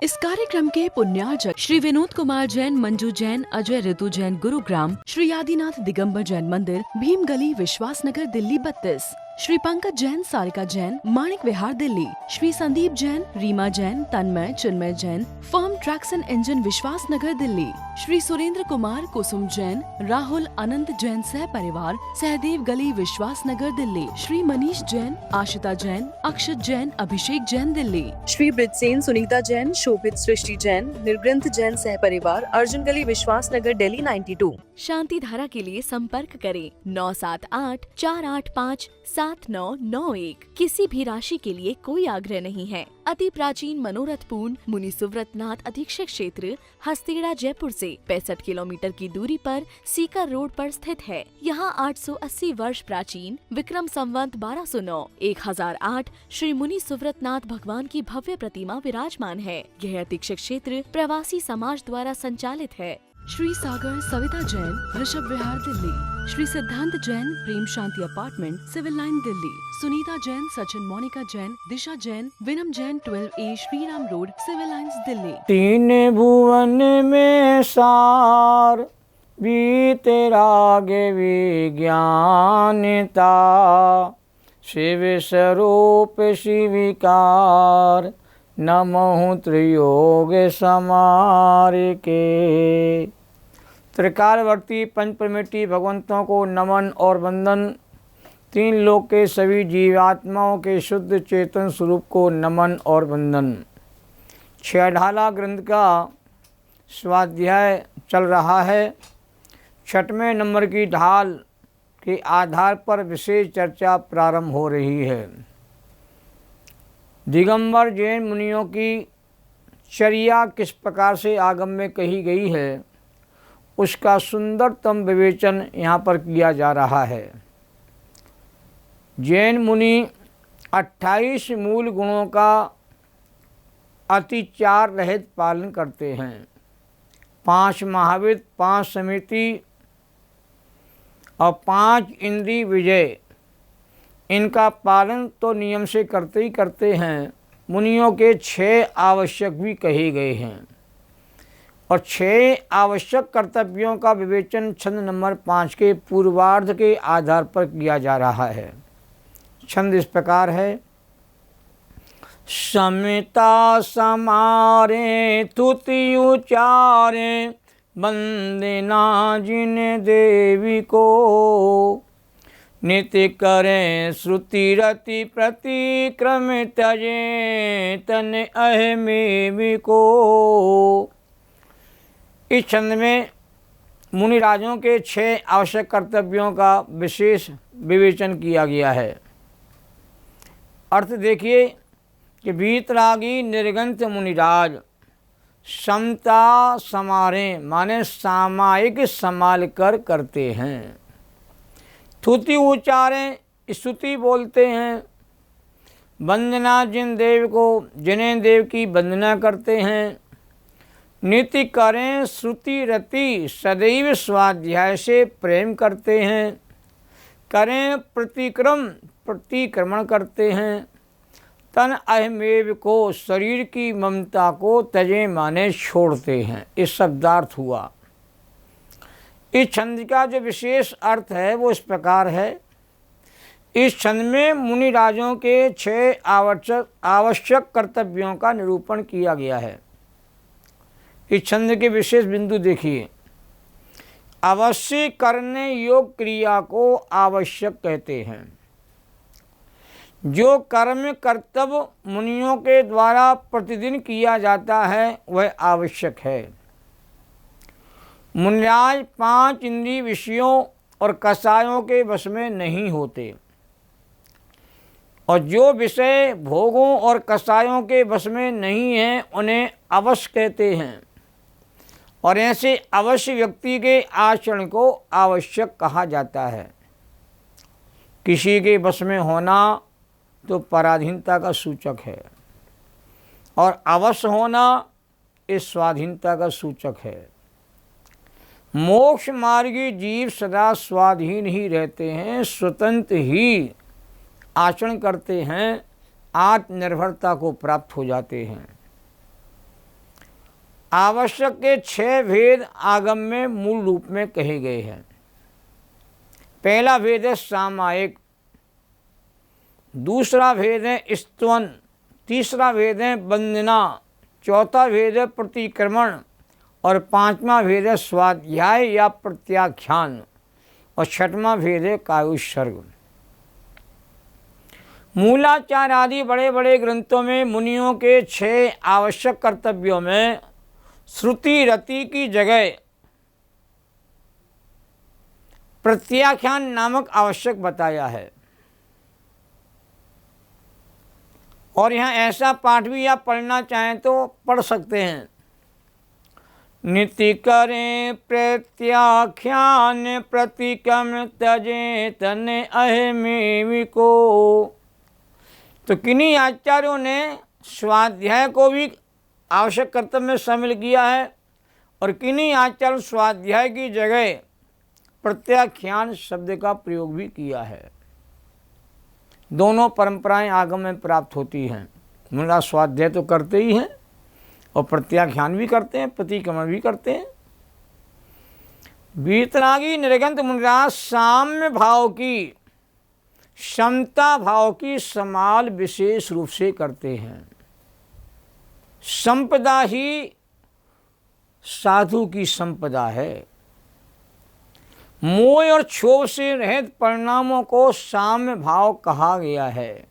इस कार्यक्रम के पुण्यार्चक श्री विनोद कुमार जैन, मंजू जैन, अजय ऋतु Jain, Gurugram, Shri Adinath Digambar Jain Mandir, Bhim Gali, Vishwasnagar, Delhi 32, Shri Pankaj Jain, Sarika Jain, Manik Vihar, Delhi, Shri Sandeep Jain, Reema Jain, Tanmay, Chinmay Jain, firm tracks and engine, Vishwasnagar, Delhi, Shri Surendra Kumar, Kusum Jain, Rahul, Anant Jain सह परिवार, सहदेव गली, विश्वासनगर, दिल्ली, श्री मनीष जैन, आशिता जैन, अक्षत जैन, अभिषेक जैन, दिल्ली, श्री ब्रिजसेन, सुनीता जैन, शोभित, सृष्टि जैन, निर्ग्रंथ जैन सह परिवार, अर्जुन गली, विश्वासनगर, दिल्ली 92। शांति धारा के लिए संपर्क करें 9784857991। किसी भी राशि के लिए कोई आग्रह नहीं है। अति प्राचीन मनोरथ पूर्ण मुनि सुव्रतनाथ अधीक्षक क्षेत्र हस्तेड़ा जयपुर से 65 किलोमीटर की दूरी पर सीकर रोड पर स्थित है। यहाँ 880 वर्ष प्राचीन विक्रम संवत 1209 1008 श्री मुनि सुव्रतनाथ भगवान की भव्य प्रतिमा विराजमान है। यह अधीक्षक क्षेत्र प्रवासी समाज द्वारा संचालित है। श्री सागर सविता जैन, ऋषभ विहार, Delhi, Shri Siddhant Jain, Prem Shanti apartment, civil line, Delhi, Sunita Jain, Sachin, Monika Jain, Disha Jain, Vinam Jain, 12A Shriram road, civil lines, Delhi. तीन भुवन में सार बीते रागे विज्ञानता, शिव स्वरूप शिविकार, नमः त्रियोग समार के। त्रिकालवर्ती पंचप्रमेटी भगवंतों को नमन और वंदन। तीन लोक के सभी जीवात्माओं के शुद्ध चेतन स्वरूप को नमन और वंदन। छठाला ग्रंथ का स्वाध्याय चल रहा है। 6वें नंबर की ढाल के आधार पर विशेष चर्चा प्रारंभ हो रही है। दिगंबर जैन मुनियों की चर्या किस प्रकार से आगम में कही गई है, उसका सुंदरतम विवेचन यहाँ पर किया जा रहा है। जैन मुनि 28 मूल गुणों का अतिचार रहित पालन करते हैं। 5 महाविद, 5 समिति और 5 इंद्रिय विजय, इनका पालन तो नियम से करते ही करते हैं। मुनियों के 6 आवश्यक भी कहे गए हैं और 6 आवश्यक कर्तव्यों का विवेचन छंद नंबर 5 के पूर्वार्ध के आधार पर किया जा रहा है। छंद इस प्रकार है। समिता समारे तुति उचारे, वंदना जिन देवी को, नित्य करें श्रुति रति प्रतिक्रम तजे, तन अहमेवि को। इस छंद में मुनिराजों के 6 आवश्यक कर्तव्यों का विशेष विवेचन किया गया है। अर्थ देखिए कि वीतरागी निर्गंत मुनिराज समता समारे माने सामायिक संभाल कर करते हैं। स्तुति उच्चारें, स्तुति बोलते हैं। वंदना जिन देव को, जिन्हें देव की वंदना करते हैं। नित्य करें श्रुति रति, सदैव स्वाध्याय से प्रेम करते हैं। करें प्रतिक्रमण करते हैं। तन अहमेव को, शरीर की ममता को तजे माने छोड़ते हैं। इस शब्दार्थ हुआ। इस छंद का जो विशेष अर्थ है वो इस प्रकार है। इस छंद में मुनिराजों के 6 आवश्यक कर्तव्यों का निरूपण किया गया है। इस छंद के विशेष बिंदु देखिए। अवश्य करने योग्य क्रिया को आवश्यक कहते हैं। जो कर्म कर्तव्य मुनियों के द्वारा प्रतिदिन किया जाता है वह आवश्यक है। मुनिराज 5 इंद्रिय विषयों और कसायों के वश में नहीं होते और जो विषय भोगों और कसायों के वश में नहीं हैं उन्हें अवश्य कहते हैं और ऐसे अवश्य व्यक्ति के आचरण को आवश्यक कहा जाता है। किसी के वश में होना तो पराधीनता का सूचक है और अवश्य होना इस स्वाधीनता का सूचक है। मोक्ष मार्गी जीव सदा स्वाधीन ही रहते हैं, स्वतंत्र ही आचरण करते हैं, आत्मनिर्भरता को प्राप्त हो जाते हैं। आवश्यक के 6 भेद आगम में मूल रूप में कहे गए हैं। पहला भेद है सामायिक, दूसरा भेद है स्तवन, तीसरा भेद है वंदना, चौथा भेद है प्रतिक्रमण और पांचवा भेद है स्वाध्याय या प्रत्याख्यान और छठवां भेद है कायुत्सर्ग। मूलाचार आदि बड़े बड़े ग्रंथों में मुनियों के 6 आवश्यक कर्तव्यों में श्रुति रति की जगह प्रत्याख्यान नामक आवश्यक बताया है। और यहाँ ऐसा पाठ भी आप पढ़ना चाहें तो पढ़ सकते हैं। नित्य करें प्रत्याख्यान प्रतिक्रम तजे तने अहमेवि को। तो किन्हीं आचार्यों ने स्वाध्याय को भी आवश्यक कर्तव्य में शामिल किया है और किन्हीं आचार्यों स्वाध्याय की जगह प्रत्याख्यान शब्द का प्रयोग भी किया है। दोनों परंपराएं आगम में प्राप्त होती हैं। मुनिराज स्वाध्याय तो करते ही हैं और प्रत्याख्यान भी करते हैं, प्रतिक्रमण भी करते हैं। वीतरागी निर्गंत मुनिराज साम्य भाव की, समता भाव की समाल विशेष रूप से करते हैं। संपदा ही साधु की संपदा है। मोह और क्षोभ से रहित परिणामों को साम्य भाव कहा गया है।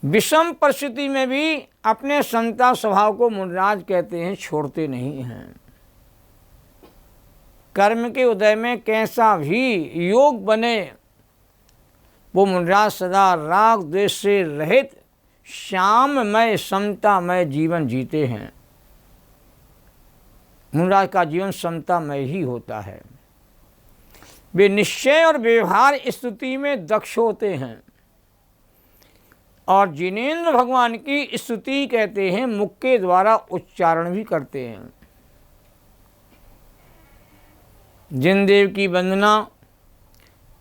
विषम परिस्थिति में भी अपने समता स्वभाव को मुनिराज कहते हैं, छोड़ते नहीं हैं। कर्म के उदय में कैसा भी योग बने, वो मुनिराज सदा राग द्वेष से रहित श्याममय समतामय जीवन जीते हैं। मुनिराज का जीवन समतामय ही होता है। वे निश्चय और व्यवहार स्तुति में दक्ष होते हैं और जिनेंद्र भगवान की स्तुति कहते हैं मुख के द्वारा उच्चारण भी करते हैं। जिनदेव की वंदना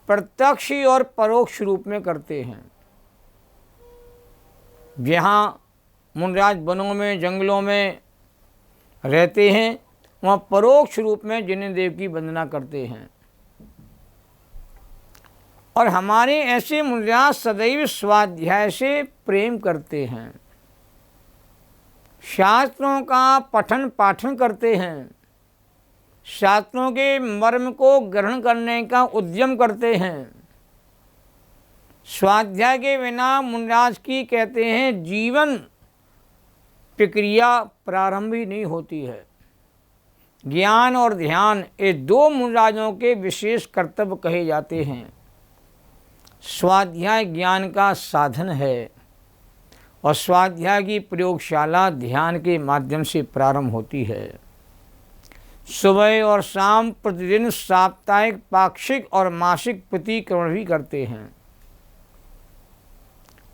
प्रत्यक्ष और परोक्ष रूप में करते हैं। जहाँ मुनिराज वनों में जंगलों में रहते हैं वहाँ परोक्ष रूप में जिनेंद्र की वंदना करते हैं। और हमारे ऐसे मुनिराज सदैव स्वाध्याय से प्रेम करते हैं, शास्त्रों का पठन पाठन करते हैं, शास्त्रों के मर्म को ग्रहण करने का उद्यम करते हैं। स्वाध्याय के बिना मुनिराज की कहते हैं जीवन प्रक्रिया प्रारंभ ही नहीं होती है। ज्ञान और ध्यान ये 2 मुनिराजों के विशेष कर्तव्य कहे जाते हैं। स्वाध्याय ज्ञान का साधन है और स्वाध्याय की प्रयोगशाला ध्यान के माध्यम से प्रारंभ होती है। सुबह और शाम प्रतिदिन साप्ताहिक, पाक्षिक और मासिक प्रतिक्रमण भी करते हैं।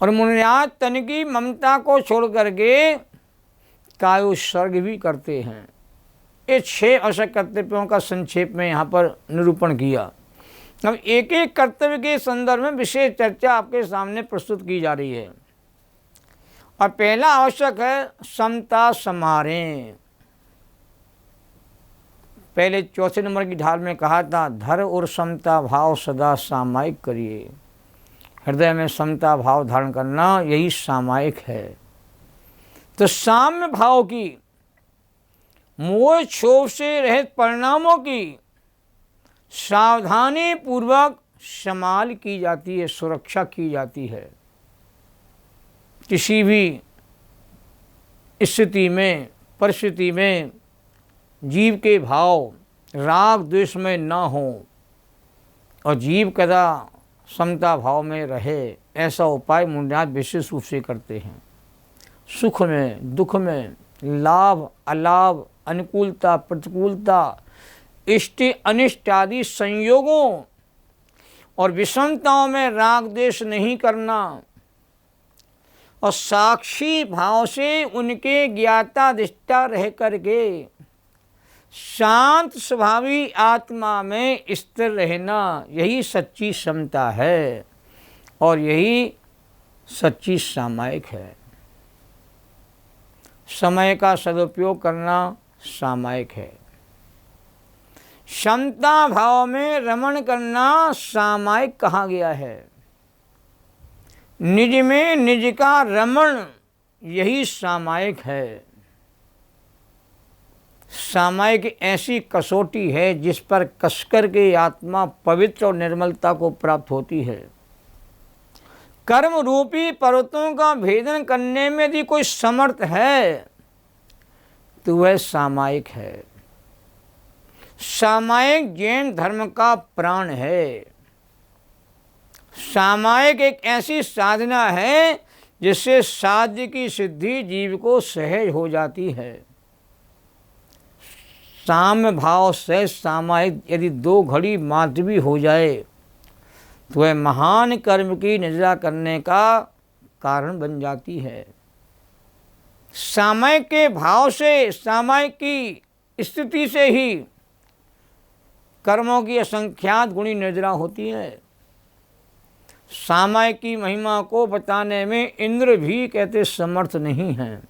और मुनिराज तन की ममता को छोड़ करके कायोत्सर्ग भी करते हैं। ये 6 आवश्यक कर्तव्यों का संक्षेप में यहाँ पर निरूपण किया। अब एक एक कर्तव्य के संदर्भ में विशेष चर्चा आपके सामने प्रस्तुत की जा रही है। और पहला आवश्यक है समता समारें। पहले 4 नंबर की ढाल में कहा था धर और समता भाव सदा सामायिक करिए। हृदय में समता भाव धारण करना यही सामायिक है। तो साम्य भाव की, मोह क्षोभ से रहित परिणामों की सावधानी पूर्वक संभाल की जाती है, सुरक्षा की जाती है। किसी भी स्थिति में, परिस्थिति में जीव के भाव राग द्वेष में न हो और जीव कदा समता भाव में रहे, ऐसा उपाय मुनिराज विशेष रूप से करते हैं। सुख में, दुख में, लाभ अलाभ, अनुकूलता प्रतिकूलता, इष्ट अनिष्ट आदि संयोगों और विषमताओं में राग द्वेष नहीं करना और साक्षी भाव से उनके ज्ञाता दृष्टा रह करके शांत स्वभावी आत्मा में स्थिर रहना, यही सच्ची समता है और यही सच्ची सामायिक है। समय का सदुपयोग करना सामायिक है। क्षमता भाव में रमण करना सामायिक कहा गया है। निज में निज का रमण यही सामायिक है। सामायिक ऐसी कसौटी है जिस पर कसकर के आत्मा पवित्र और निर्मलता को प्राप्त होती है। कर्म रूपी पर्वतों का भेदन करने में यदि कोई समर्थ है तो वह सामायिक है। सामायिक जैन धर्म का प्राण है। सामायिक एक ऐसी साधना है जिससे साध्य की सिद्धि जीव को सहज हो जाती है। साम्य भाव से सामायिक यदि 2 घड़ी मात्र भी हो जाए तो वह महान कर्म की निद्रा करने का कारण बन जाती है। सामायिक के भाव से, सामायिक की स्थिति से ही कर्मों की असंख्यात गुणी निद्रा होती है। सामायिक की महिमा को बताने में इंद्र भी कहते समर्थ नहीं हैं।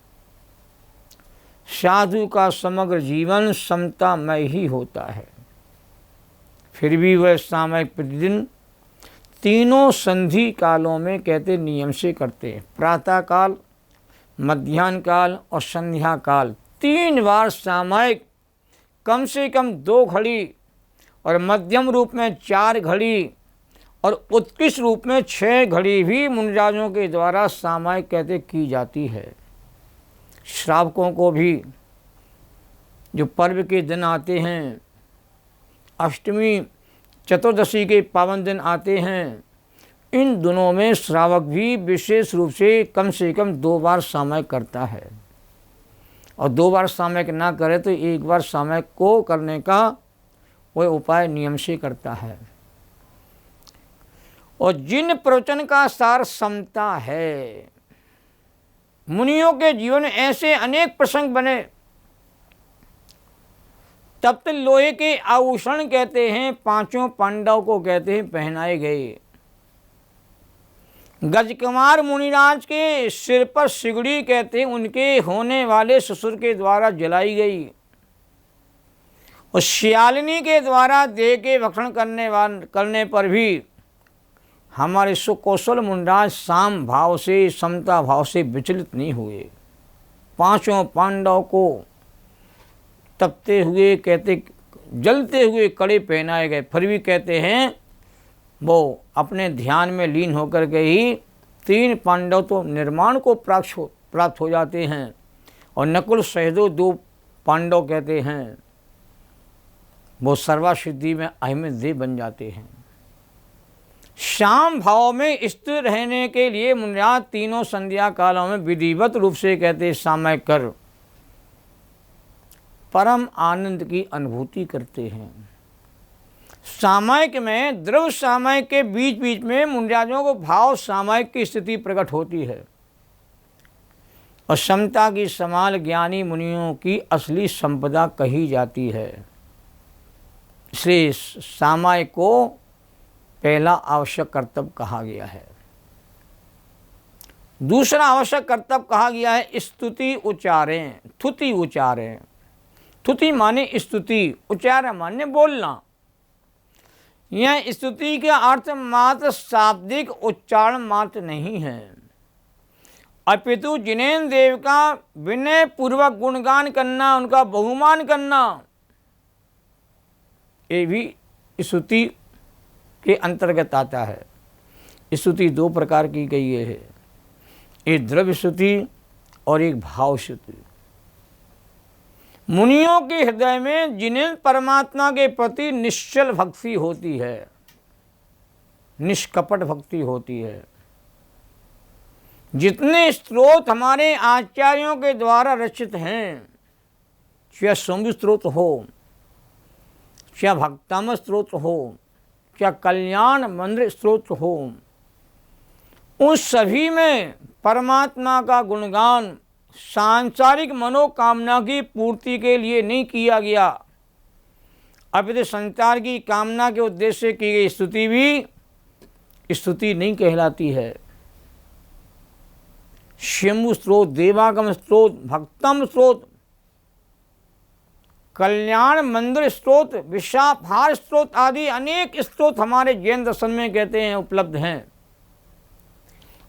साधु का समग्र जीवन समतामय ही होता है। फिर भी वह सामायिक प्रतिदिन तीनों संधि कालों में कहते नियम से करते हैं। प्रातः काल, मध्याह्न काल और संध्या काल 3 बार सामायिक कम से कम 2 घड़ी और मध्यम रूप में 4 घड़ी और उत्कृष्ट रूप में 6 घड़ी भी मुनिराजों के द्वारा सामायिक कहते की जाती है। श्रावकों को भी जो पर्व के दिन आते हैं, अष्टमी चतुर्दशी के पावन दिन आते हैं, इन दिनों में श्रावक भी विशेष रूप से कम 2 बार सामायिक करता है। और 2 बार सामायिक ना करे तो 1 बार सामायिक को करने का वह उपाय नियम से करता है। और जिन प्रवचन का सार समता है, मुनियों के जीवन में ऐसे अनेक प्रसंग बने। तब तक लोहे के आभूषण कहते हैं 5 पांडव को कहते हैं पहनाए गए। गजकुमार मुनिराज के सिर पर सिगड़ी कहते हैं उनके होने वाले ससुर के द्वारा जलाई गई। और श्यालिनी के द्वारा देह के भक्षण करने पर भी हमारे सुकौशल मुनिराज साम भाव से, समता भाव से विचलित नहीं हुए। 5 पांडव को तपते हुए कहते जलते हुए कड़े पहनाए गए। फिर भी कहते हैं वो अपने ध्यान में लीन होकर के ही 3 पांडव तो निर्माण को प्राप्त हो जाते हैं और नकुल सहदेव 2 पांडव कहते हैं वो सर्वासिद्धि में अहमियत दे बन जाते हैं। शाम भाव में स्थिर रहने के लिए मुनिराज तीनों संध्या कालों में विधिवत रूप से कहते सामायिक कर परम आनंद की अनुभूति करते हैं। सामायिक में द्रव्य सामायिक के बीच बीच में मुनिराजों को भाव सामायिक की स्थिति प्रकट होती है और समता की समाल ज्ञानी मुनियों की असली संपदा कही जाती है। इसलिए सामायिक को पहला आवश्यक कर्तव्य कहा गया है। दूसरा आवश्यक कर्तव्य कहा गया है स्तुति उच्चारें, थुति उच्चारें। थुति माने स्तुति, उच्चारण माने बोलना। यह स्तुति का अर्थ मात्र शाब्दिक उच्चारण मात्र नहीं है, अपितु जिनेन्द्र देव का विनय पूर्वक गुणगान करना, उनका बहुमान करना, ये भी स्तुति के अंतर्गत आता है। स्तुति 2 प्रकार की गई है, एक द्रव्य स्तुति और एक भाव स्तुति। मुनियों के हृदय में जिन्हें परमात्मा के प्रति निश्चल भक्ति होती है, निष्कपट भक्ति होती है। जितने स्रोत हमारे आचार्यों के द्वारा रचित हैं, चाहे सौम्य स्रोत हो, चाहे भक्तम स्रोत हो, चाहे कल्याण मंत्र स्रोत हो, उन सभी में परमात्मा का गुणगान सांसारिक मनोकामना की पूर्ति के लिए नहीं किया गया, अपितु संसार की कामना के उद्देश्य से की गई स्तुति भी स्तुति नहीं कहलाती है। शंभु स्त्रोत, देवागम स्त्रोत, भक्तम स्त्रोत, कल्याण मंदिर स्त्रोत, विशाफार स्त्रोत आदि अनेक स्त्रोत हमारे जैन दर्शन में कहते हैं उपलब्ध हैं।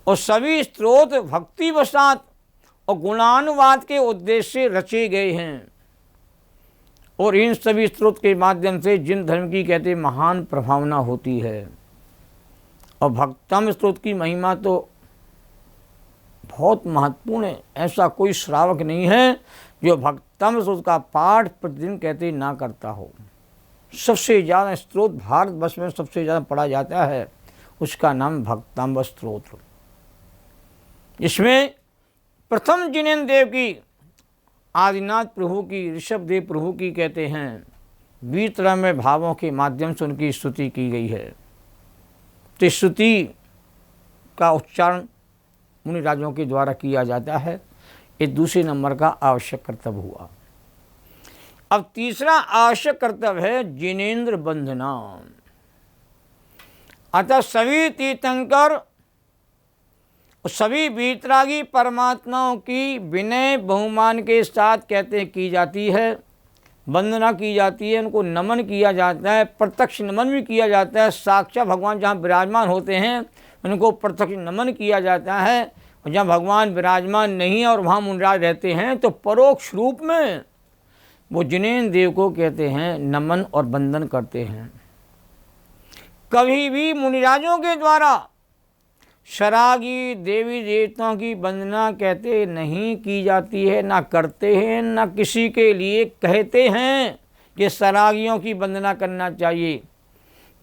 और सभी स्त्रोत भक्ति वसात और गुणानुवाद के उद्देश्य से रचे गए हैं। और इन सभी स्त्रोत के माध्यम से जिन धर्म की कहते महान प्रभावना होती है। और भक्तम स्त्रोत की महिमा तो बहुत महत्वपूर्ण है। ऐसा कोई श्रावक नहीं है जो भक्तम स्त्रोत का पाठ प्रतिदिन कहते ना करता हो। सबसे ज़्यादा स्त्रोत भारतवर्ष में सबसे ज़्यादा पढ़ा जाता है, उसका नाम भक्तम स्त्रोत। इसमें प्रथम जिनेन्द्र देव की, आदिनाथ प्रभु की, ऋषभ देव प्रभु की कहते हैं वीतराग में भावों के माध्यम से उनकी स्तुति की गई है। तो स्तुति का उच्चारण मुनि राजों के द्वारा किया जाता है। ये दूसरे नंबर का आवश्यक कर्तव्य हुआ। अब तीसरा आवश्यक कर्तव्य है जिनेन्द्र वंदना। अतः सभी तीर्थंकर, सभी वीतरागी परमात्माओं की विनय बहुमान के साथ कहते हैं की जाती है, वंदना की जाती है, उनको नमन किया जाता है, प्रत्यक्ष नमन भी किया जाता है। साक्षात भगवान जहाँ विराजमान होते हैं उनको प्रत्यक्ष नमन किया जाता है। और जहाँ भगवान विराजमान नहीं है और वहाँ मुनिराज रहते हैं तो परोक्ष रूप में वो जिनेन्द्र देव को कहते हैं नमन और वंदन करते हैं। कभी भी मुनिराजों के द्वारा शरागी देवी देवताओं की वंदना कहते नहीं की जाती है, ना करते हैं, ना किसी के लिए कहते हैं कि शरागियों की वंदना करना चाहिए।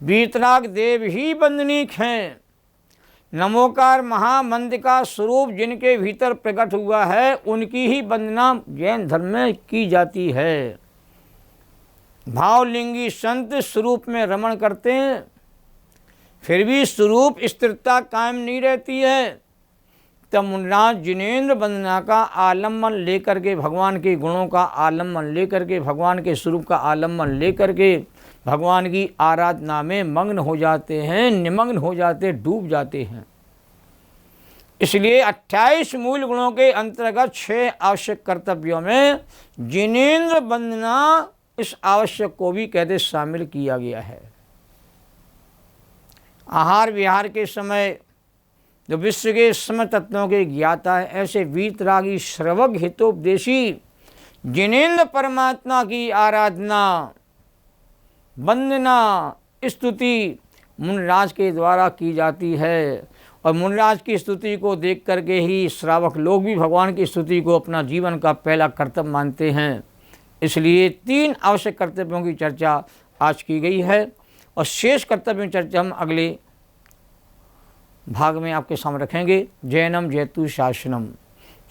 वीतराग देव ही वंदनीक हैं। नमोकार महामंत्र का स्वरूप जिनके भीतर प्रकट हुआ है उनकी ही वंदना जैन धर्म में की जाती है। भावलिंगी संत स्वरूप में रमण करते हैं, फिर भी स्वरूप स्थिरता कायम नहीं रहती है। तब मुनिराज जिनेन्द्र वंदना का आलम्बन लेकर के, भगवान के गुणों का आलम्बन लेकर के, भगवान के स्वरूप का आलम्बन लेकर के भगवान की आराधना में मग्न हो जाते हैं, निमग्न हो जाते, डूब जाते हैं। इसलिए 28 मूल गुणों के अंतर्गत 6 आवश्यक कर्तव्यों में जिनेन्द्र वंदना इस आवश्यक को भी कहते शामिल किया गया है। आहार विहार के समय जो विश्व के सम तत्वों के ज्ञाता है, ऐसे वीतरागी श्रवक हितोपदेशी जिनेन्द्र परमात्मा की आराधना, वंदना, स्तुति मुनिराज के द्वारा की जाती है। और मुनिराज की स्तुति को देख करके ही श्रावक लोग भी भगवान की स्तुति को अपना जीवन का पहला कर्तव्य मानते हैं। इसलिए 3 आवश्यक कर्तव्यों की चर्चा आज की गई है और शेष कर्तव्यों की चर्चा हम अगले भाग में आपके सामने रखेंगे। जैनम जयतु शासनम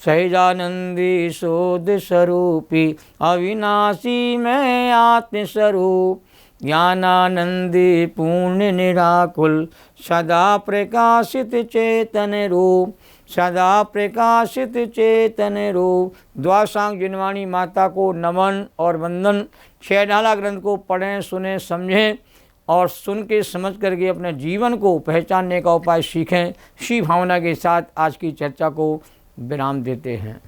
सहजानंदी शोध स्वरूपी अविनाशी में आत्मस्वरूप ज्ञानानंदी पूर्ण निराकुल सदा प्रकाशित चेतन रूप, सदा प्रकाशित चेतन रूप। द्वासांग जिनवाणी माता को नमन और वंदन। 6 नाला ग्रंथ को पढ़ें, सुने, समझें और सुन के समझ करके अपने जीवन को पहचानने का उपाय सीखें। इसी भावना के साथ आज की चर्चा को विराम देते हैं।